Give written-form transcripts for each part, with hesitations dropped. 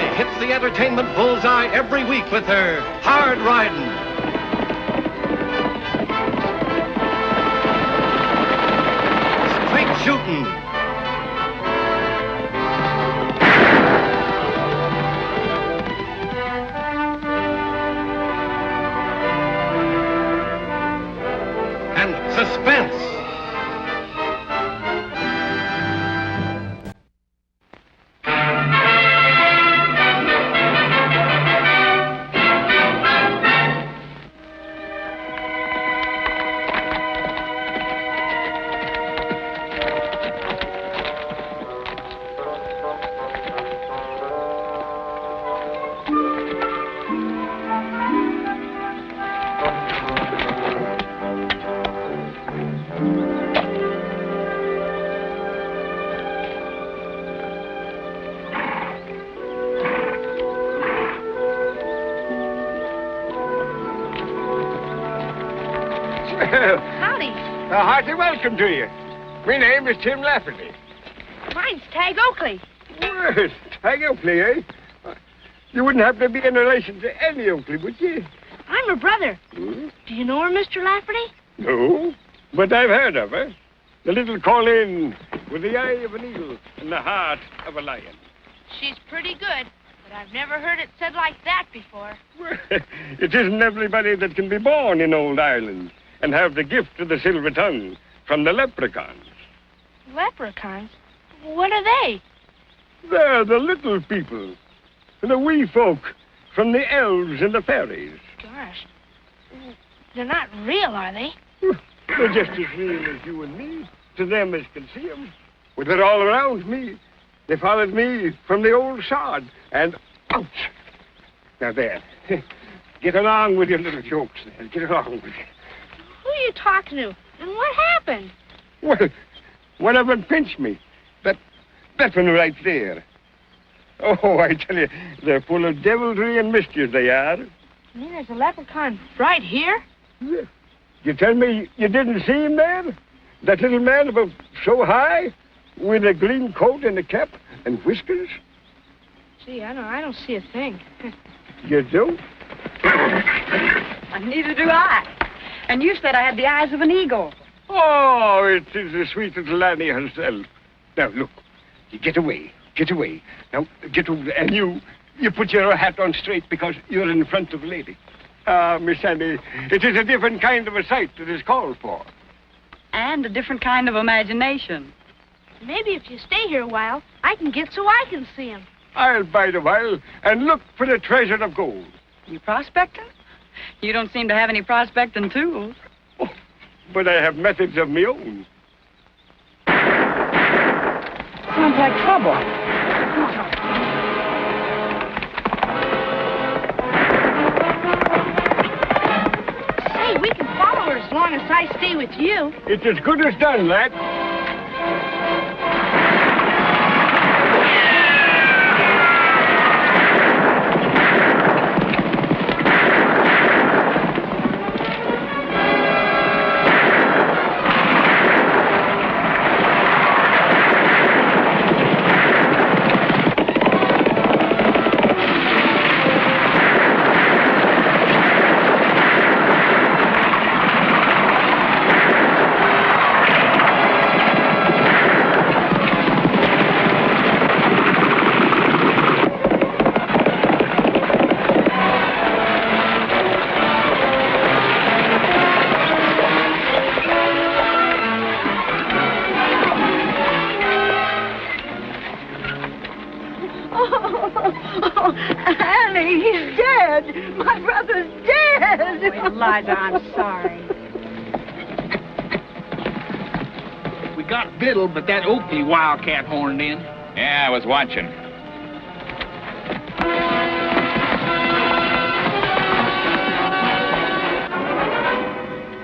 Oakley hits the entertainment bullseye every week with her Hard Riding. Straight Shooting. And Suspense. Howdy. A hearty welcome to you. My name is Tim Lafferty. Mine's Tagg Oakley. Well, Tagg Oakley, eh? You wouldn't happen to be in relation to any Oakley, would you? I'm her brother. Hmm? Do you know her, Mr. Lafferty? No, but I've heard of her. The little Colleen with the eye of an eagle and the heart of a lion. She's pretty good, but I've never heard it said like that before. Well, it isn't everybody that can be born in old Ireland and have the gift of the silver tongue from the Leprechauns. Leprechauns? What are they? They're the little people, the wee folk from the elves and the fairies. Gosh. They're not real, are they? They're just as real as you and me, to them as can see them. Well, they're all around me. They followed me from the old sod, and ouch! Now there, get along with your little jokes there. Get along with it. Who are you talking to? And what happened? Well, one of them pinched me. That one right there. Oh, I tell you, they're full of deviltry and mischief, they are. You mean there's a leprechaun right here? Yeah. You tell me you didn't see him there? That little man about so high, with a green coat and a cap and whiskers? Gee, I don't see a thing. You don't? Neither do I. And you said I had the eyes of an eagle. Oh, it is the sweet little Annie herself. Now, look, you get away. Get away. Now, get over there. And you put your hat on straight because you're in front of a lady. Ah, Miss Annie, it is a different kind of a sight that is called for. And a different kind of imagination. Maybe if you stay here a while, I can get so I can see him. I'll bide a while and look for the treasure of gold. You prospecting? You don't seem to have any prospecting tools. Oh, but I have methods of my own. Sounds like trouble. Say, we can follow her as long as I stay with you. It's as good as done, lad. Annie, he's dead. My brother's dead. Oh, Eliza, I'm sorry. We got Biddle, but that Oakley wildcat horned in. Yeah, I was watching.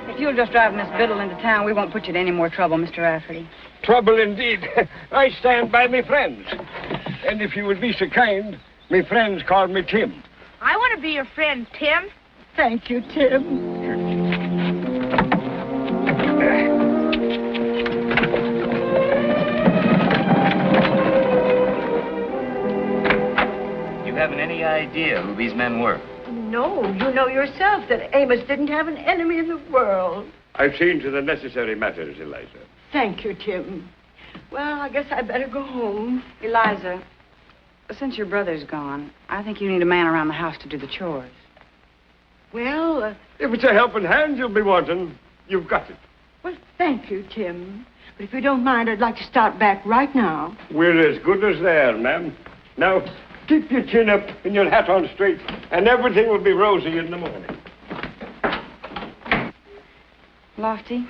If you'll just drive Miss Biddle into town, we won't put you to any more trouble, Mr. Rafferty. Trouble indeed. I stand by me friends. And if you would be so kind, me friends call me Tim. I want to be your friend, Tim. Thank you, Tim. You haven't any idea who these men were. No, you know yourself that Amos didn't have an enemy in the world. I've seen to the necessary matters, Eliza. Thank you, Tim. Well, I guess I better go home. Eliza, since your brother's gone, I think you need a man around the house to do the chores. Well, If it's a helping hand you'll be wanting, you've got it. well, thank you, Tim. But if you don't mind, I'd like to start back right now. We're as good as there, ma'am. Now, keep your chin up and your hat on straight, and everything will be rosy in the morning. Lofty,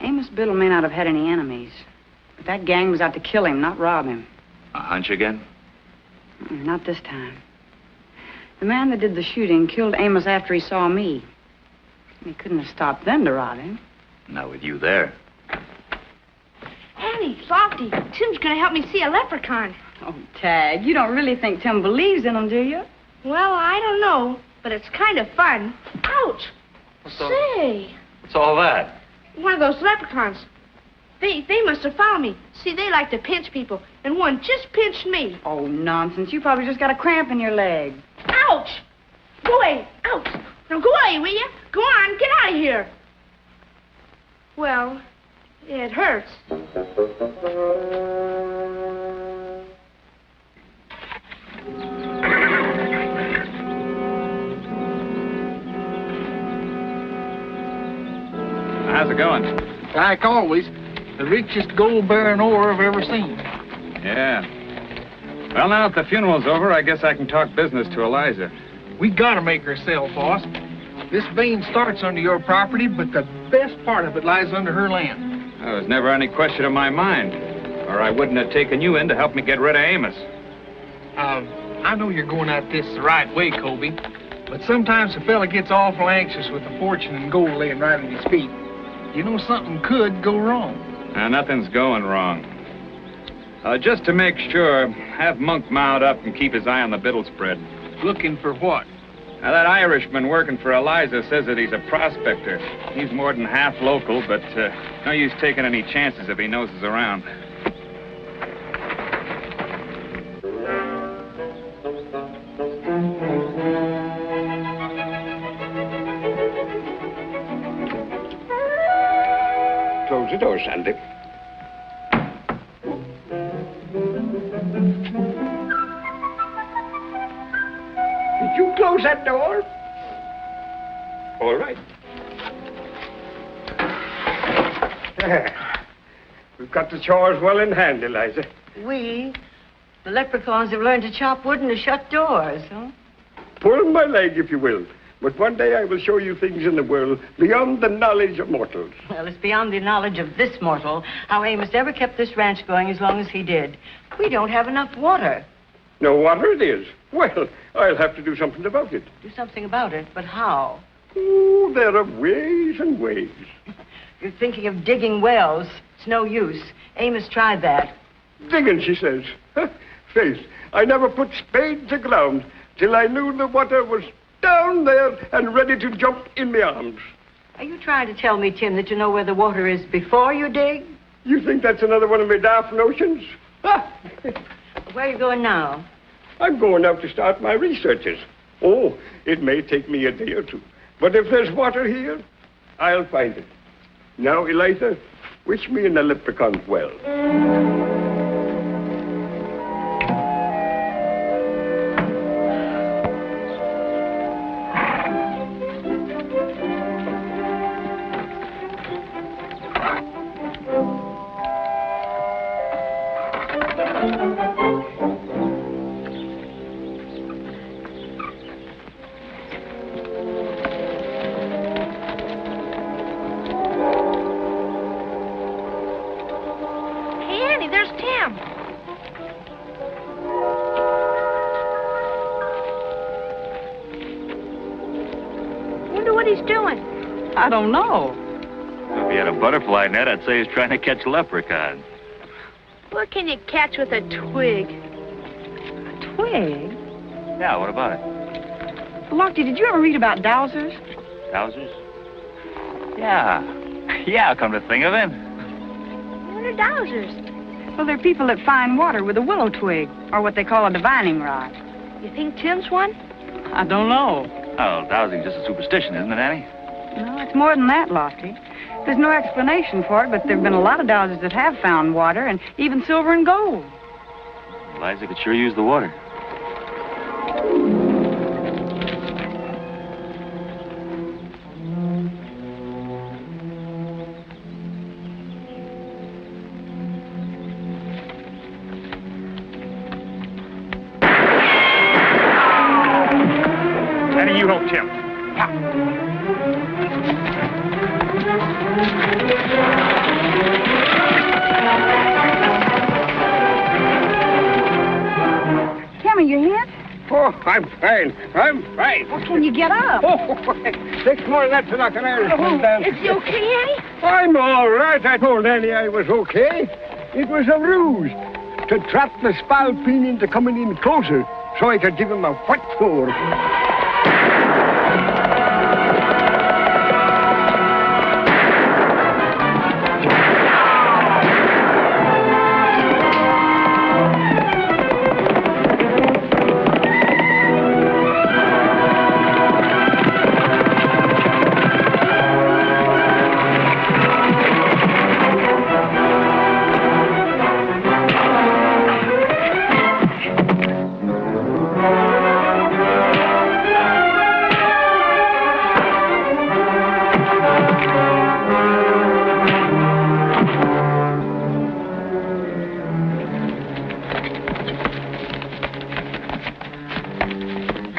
Amos Biddle may not have had any enemies, but that gang was out to kill him, not rob him. A hunch again? Not this time. The man that did the shooting killed Amos after he saw me. He couldn't have stopped them to rob him. Not with you there. Annie, Lofty, Tim's gonna help me see a leprechaun. Oh, Tagg, you don't really think Tim believes in them, do you? Well, I don't know, but it's kind of fun. Ouch! Say, What's all that? one of those leprechauns. They must have found me. See, they like to pinch people, and one just pinched me. Oh, nonsense. You probably just got a cramp in your leg. Ouch! Go away! Ouch! Now go away, will you? Go on, get out of here. Well, it hurts. How's it going? Like always, the richest gold-bearing ore I've ever seen. Yeah. Well, now that the funeral's over, I guess I can talk business to Eliza. We gotta make her sell, boss. This vein starts under your property, but the best part of it lies under her land. There was never any question in my mind, or I wouldn't have taken you in to help me get rid of Amos. I know you're going at this the right way, Colby, but sometimes a fella gets awful anxious with a fortune and gold laying right at his feet. You know something could go wrong. Nothing's going wrong. Just to make sure, have Monk mount up and keep his eye on the Biddle spread. Looking for what? Now, that Irishman working for Eliza says that he's a prospector. He's more than half local, but no use taking any chances if he noses around. Close the door, Sandy. Did you close that door? All right. We've got the chores well in hand, Eliza. The leprechauns have learned to chop wood and to shut doors, huh? Pull my leg, if you will. But one day I will show you things in the world beyond the knowledge of mortals. Well, it's beyond the knowledge of this mortal how Amos ever kept this ranch going as long as he did. We don't have enough water. No water it is. Well, I'll have to do something about it. Do something about it, but how? Oh, there are ways and ways. You're thinking of digging wells. It's no use. Amos tried that. Digging, she says. Faith, I never put spade to ground till I knew the water was down there and ready to jump in my arms. Are you trying to tell me, Tim, that you know where the water is before you dig? You think that's another one of my daft notions? Where are you going now? I'm going out to start my researches. Oh, it may take me a day or two. But if there's water here, I'll find it. Now, Eliza, wish me in the leprechaun's well. I don't know. If he had a butterfly net, I'd say he's trying to catch leprechauns. What can you catch with a twig? A twig? Yeah, what about it? Lofty, did you ever read about dowsers? Dowsers? Yeah. Yeah, come to think of it. What are dowsers? Well, they're people that find water with a willow twig, or what they call a divining rod. You think Tim's one? I don't know. Oh, dowsing's just a superstition, isn't it, Annie? No, it's more than that, Lofty. There's no explanation for it, but there have been a lot of dowsers that have found water, and even silver and gold. Eliza could sure use the water. Annie, you help Tim. Tim, are you hit? Oh, I'm fine. I'm fine. Well, can you get up? Oh, 6 more laps and I can down. Is he okay, Annie? I'm all right. I told Annie I was okay. It was a ruse to trap the spalpeen into coming in closer so I could give him a wet floor.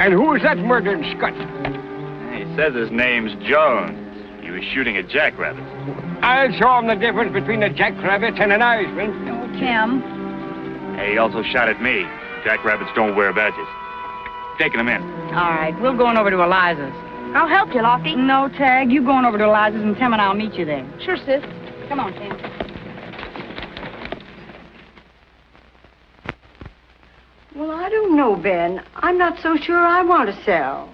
And who's that murdering scut? He says his name's Jones. He was shooting a jackrabbit. I'll show him the difference between a jackrabbit and an Irishman. Oh, Tim. Hey, he also shot at me. Jackrabbits don't wear badges. Taking him in. All right, we'll go on over to Eliza's. I'll help you, Lofty. No, Tagg, you go on over to Eliza's, and Tim and I'll meet you there. Sure, sis. Come on, Tim. Well, I don't know, Ben. I'm not so sure I want to sell.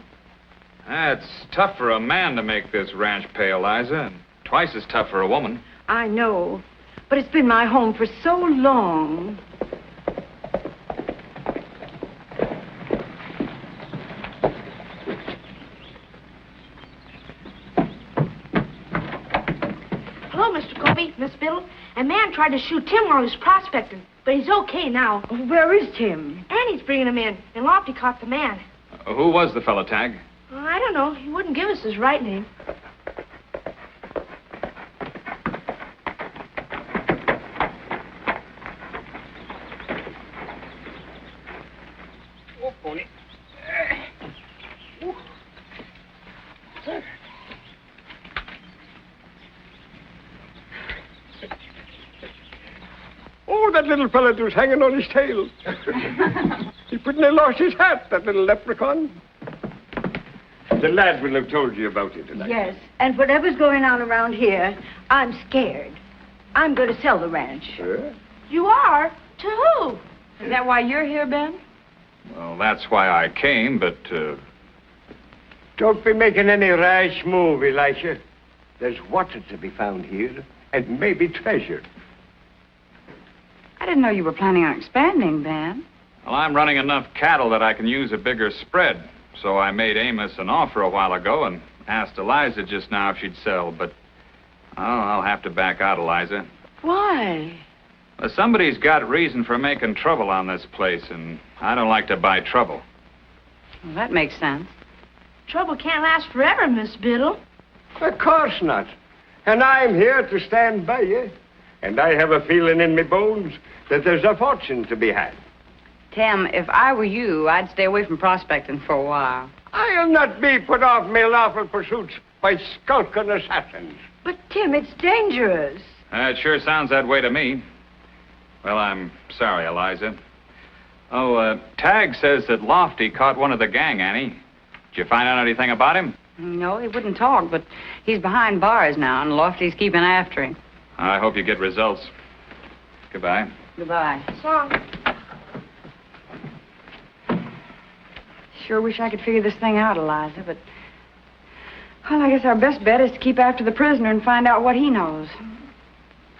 It's tough for a man to make this ranch pay, Eliza, and twice as tough for a woman. I know, but it's been my home for so long. Hello, Mr. Colby, Miss Biddle. A man tried to shoot Tim while he was prospecting, but he's okay now. Where is Tim? Annie's bringing him in, and Lofty caught the man. Who was the fellow, Tagg? I don't know. He wouldn't give us his right name. Oh, pony. Oh, that little fella was hanging on his tail. He pretty near lost his hat, that little leprechaun. The lad will have told you about it tonight. Yes, and whatever's going on around here, I'm scared. I'm going to sell the ranch. You are? To who? Is that why you're here, Ben? Well, that's why I came, but, Don't be making any rash move, Elisha. There's water to be found here, and maybe treasure. I didn't know you were planning on expanding, Ben. well, I'm running enough cattle that I can use a bigger spread. So I made Amos an offer a while ago and asked Eliza just now if she'd sell, but, I'll have to back out, Eliza. Why? Well, somebody's got reason for making trouble on this place, and I don't like to buy trouble. Well, that makes sense. Trouble can't last forever, Miss Biddle. Of course not. And I'm here to stand by you. And I have a feeling in my bones that there's a fortune to be had. Tim, if I were you, I'd stay away from prospecting for a while. I'll not be put off my lawful pursuits by skulking assassins. But, Tim, it's dangerous. It sure sounds that way to me. Well, I'm sorry, Eliza. Oh, Tagg says that Lofty caught one of the gang, Annie. Did you find out anything about him? No, he wouldn't talk, but he's behind bars now, and Lofty's keeping after him. I hope you get results. Goodbye. Goodbye. So long. Sure wish I could figure this thing out, Eliza, but... Well, I guess our best bet is to keep after the prisoner and find out what he knows.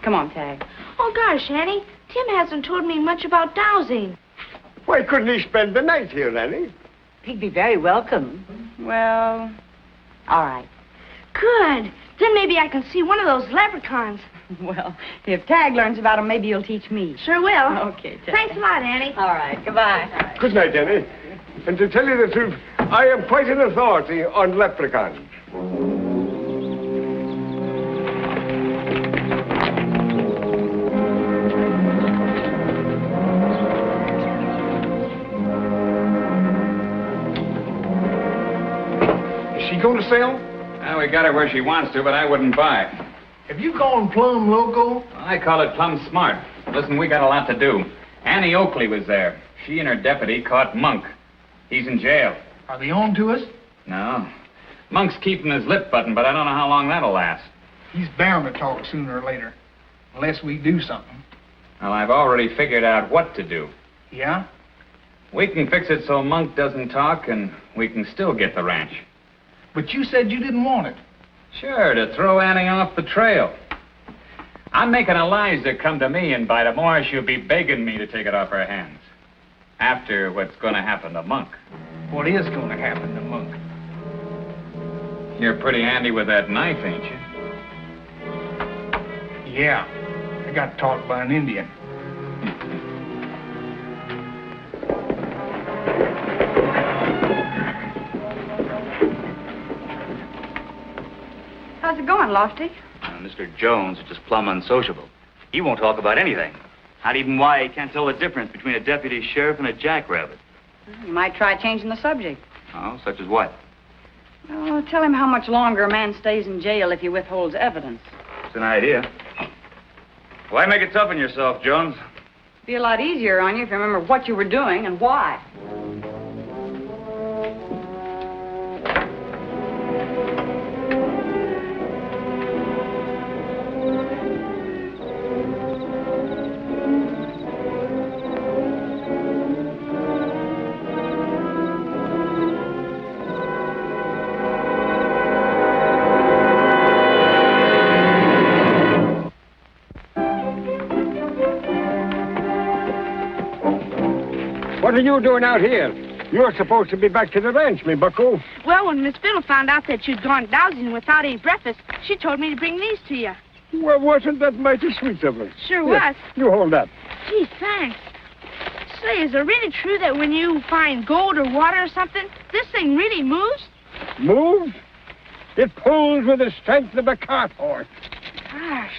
Come on, Tagg. Oh, gosh, Annie. Tim hasn't told me much about dowsing. Why couldn't he spend the night here, Annie? He'd be very welcome. Well, all right. Good. Then maybe I can see one of those leprechauns. Well, if Tagg learns about him, maybe you'll teach me. Sure will. Okay, Tagg. Thanks a lot, Annie. All right, goodbye. Good night, Annie. And to tell you the truth, I am quite an authority on leprechauns. Is she going to sell? Well, we got her where she wants to, but I wouldn't buy. Have you gone plumb loco? I call it plumb smart. Listen, we got a lot to do. Annie Oakley was there. She and her deputy caught Monk. He's in jail. Are they on to us? No. Monk's keeping his lip buttoned, but I don't know how long that'll last. He's bound to talk sooner or later. Unless we do something. Well, I've already figured out what to do. Yeah? We can fix it so Monk doesn't talk, and we can still get the ranch. But you said you didn't want it. Sure, to throw Annie off the trail. I'm making Eliza come to me, and by tomorrow she'll be begging me to take it off her hands. After what's going to happen to Monk. What is going to happen to Monk? You're pretty handy with that knife, ain't you? Yeah. I got taught by an Indian. How's it going, Lofty? Mr. Jones is just plumb unsociable. He won't talk about anything. Not even why he can't tell the difference between a deputy sheriff and a jackrabbit. You might try changing the subject. Oh, such as what? Oh, tell him how much longer a man stays in jail if he withholds evidence. It's an idea. Why make it tough on yourself, Jones? Be a lot easier on you if you remember what you were doing and why. What are you doing out here? You're supposed to be back to the ranch, me bucko. Well, when Miss Fiddle found out that you'd gone dowsing without any breakfast, she told me to bring these to you. Well, wasn't that mighty sweet of her? Sure was. You hold that. Gee, thanks. Say, is it really true that when you find gold or water or something, this thing really moves? Moves? It pulls with the strength of a cart horse. Gosh.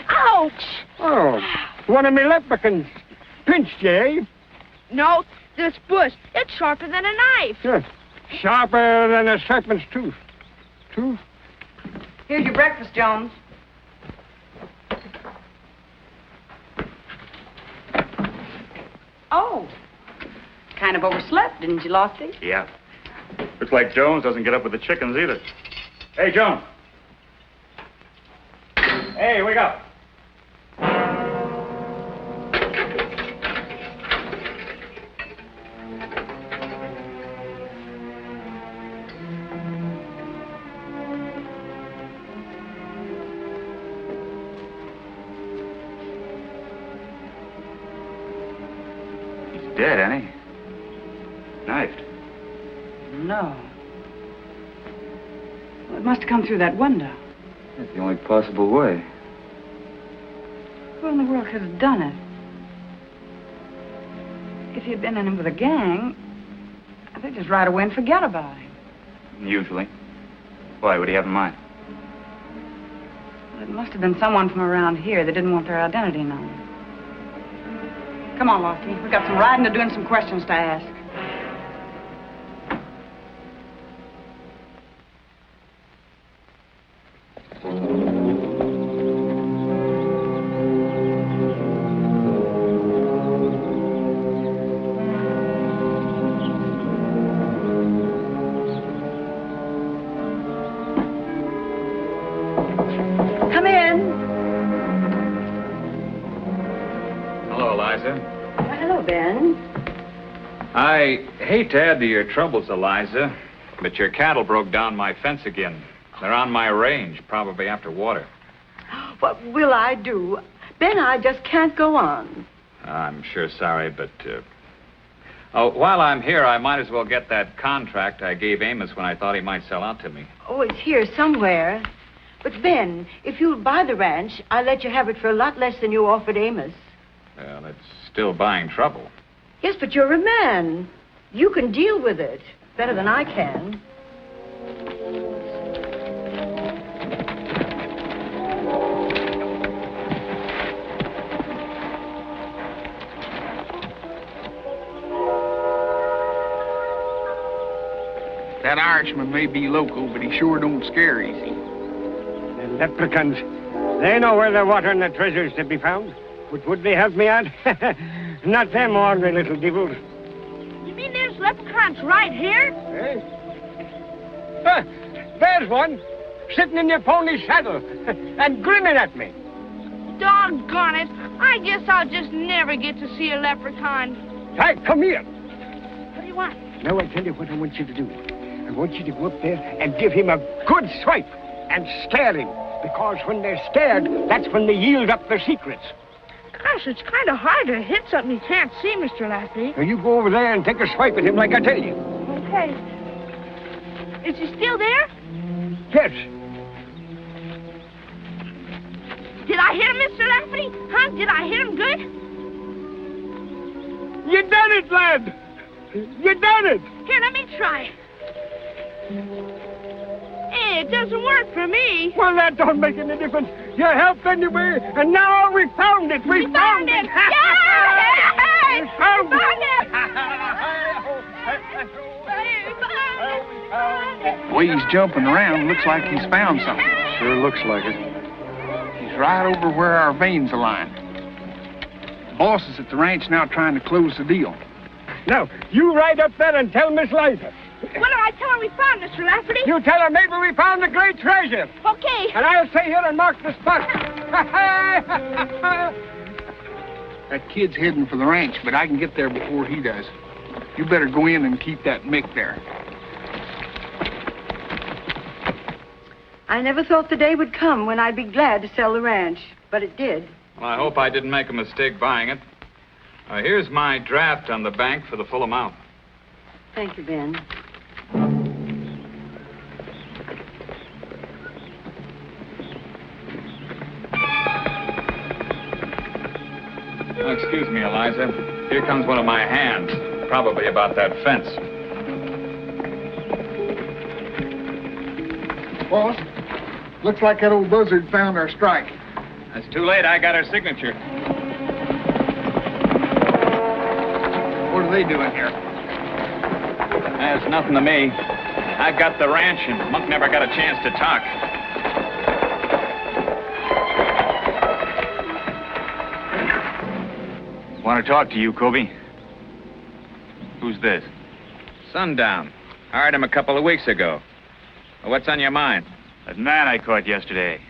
Ouch! Oh, one of me leprechauns pinched you, eh? No, this bush, it's sharper than a knife. Yeah. Sharper than a serpent's tooth. Tooth? Here's your breakfast, Jones. Oh. Kind of overslept, didn't you, Lofty? Yeah. Looks like Jones doesn't get up with the chickens either. Hey, Jones. Hey, wake up. Dead, Annie. Knifed. No. Well, it must have come through that window. That's the only possible way. Who in the world could have done it? If he'd been in with a gang, they'd just ride away and forget about him. Usually. Why, what do you have in mind? Well, it must have been someone from around here that didn't want their identity known. Come on, Lofty. We've got some riding to do and some questions to ask. Come in. Hello, Eliza. Hello, Ben. I hate to add to your troubles, Eliza, but your cattle broke down my fence again. They're on my range, probably after water. What will I do? Ben, I just can't go on. I'm sure sorry, but... Oh, while I'm here, I might as well get that contract I gave Amos when I thought he might sell out to me. Oh, it's here somewhere. But, Ben, if you'll buy the ranch, I'll let you have it for a lot less than you offered Amos. Well, it's still buying trouble. Yes, but you're a man. You can deal with it better than I can. That Irishman may be local, but he sure don't scare easy. The leprechauns, they know where the water and the treasure's to be found. But would they help me out? Not them ornery little devils. You mean there's leprechauns right here? Eh? There's one, sitting in your pony's saddle and grinning at me. Doggone it. I guess I'll just never get to see a leprechaun. Tagg, come here. What do you want? Now I'll tell you what I want you to do. I want you to go up there and give him a good swipe and scare him. Because when they're scared, that's when they yield up their secrets. Gosh, it's kind of hard to hit something you can't see, Mr. Lafferty. Now you go over there and take a swipe at him like I tell you. Okay. Is he still there? Yes. Did I hit him, Mr. Lafferty? Huh? Did I hit him good? You done it, lad. You done it. Here, let me try. Hey, it doesn't work for me. Well, that don't make any difference. You helped anyway, and now we found it. We found it. Yay! We found The way he's jumping around, looks like he's found something. Sure looks like it. He's right over where our veins align. The boss is at the ranch now trying to close the deal. Now, you ride up there and tell Miss Liza. What do I tell her we found, Mr. Lafferty? You tell her maybe we found the great treasure. Okay. And I'll stay here and mark the spot. That kid's heading for the ranch, but I can get there before he does. You better go in and keep that Mick there. I never thought the day would come when I'd be glad to sell the ranch, but it did. Well, I hope I didn't make a mistake buying it. Here's my draft on the bank for the full amount. Thank you, Ben. Oh, excuse me, Eliza. Here comes one of my hands. Probably about that fence. Boss, looks like that old buzzard found our strike. That's too late. I got her signature. What are they doing here? That's nothing to me. I got the ranch, and Monk never got a chance to talk. Want to talk to you, Kobe? Who's this? Sundown. Hired him a couple of weeks ago. What's on your mind? That man I caught yesterday.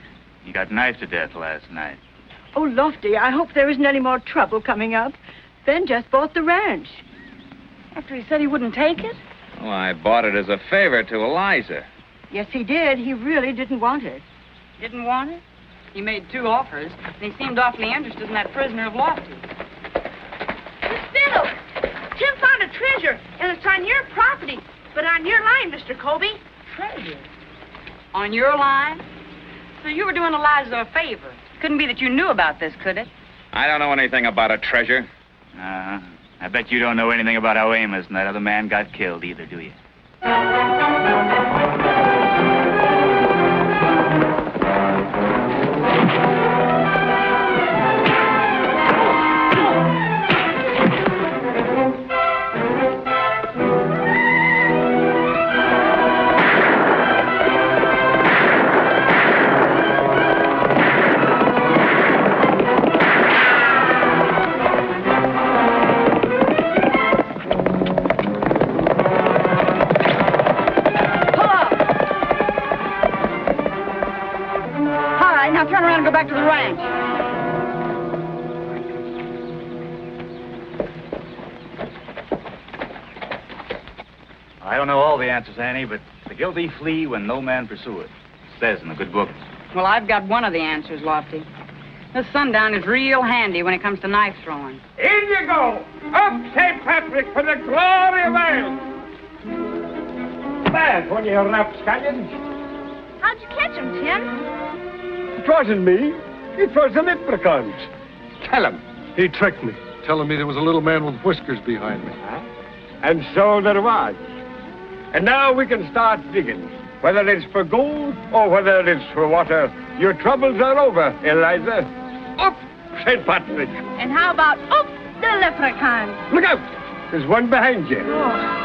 He got knifed to death last night. Oh, Lofty, I hope there isn't any more trouble coming up. Ben just bought the ranch. After he said he wouldn't take it? Well, I bought it as a favor to Eliza. Yes, he did. He really didn't want it. Didn't want it? He made 2 offers, and he seemed awfully interested in that prisoner of Lofty. Miss Fiddle, Tim found a treasure, and it's on your property, but on your line, Mr. Colby. Treasure? On your line? So you were doing Eliza a favor. Couldn't be that you knew about this, could it? I don't know anything about a treasure. Uh-huh. I bet you don't know anything about how Amos and that other man got killed either, do you? Turn around and go back to the ranch. I don't know all the answers, Annie, but the guilty flee when no man pursueth. It says in the good book. Well, I've got one of the answers, Lofty. This sundown is real handy when it comes to knife throwing. In you go! Up St. Patrick for the glory of Ireland! There's one of your rapscallions. How'd you catch him, Tim? It wasn't me. It was the Leprechauns. Tell him. He tricked me, telling me there was a little man with whiskers behind me. Huh? And so there was. And now we can start digging. Whether it's for gold or whether it's for water, your troubles are over, Eliza. Up, St. Patrick. And how about, the Leprechaun? Look out! There's one behind you. Oh.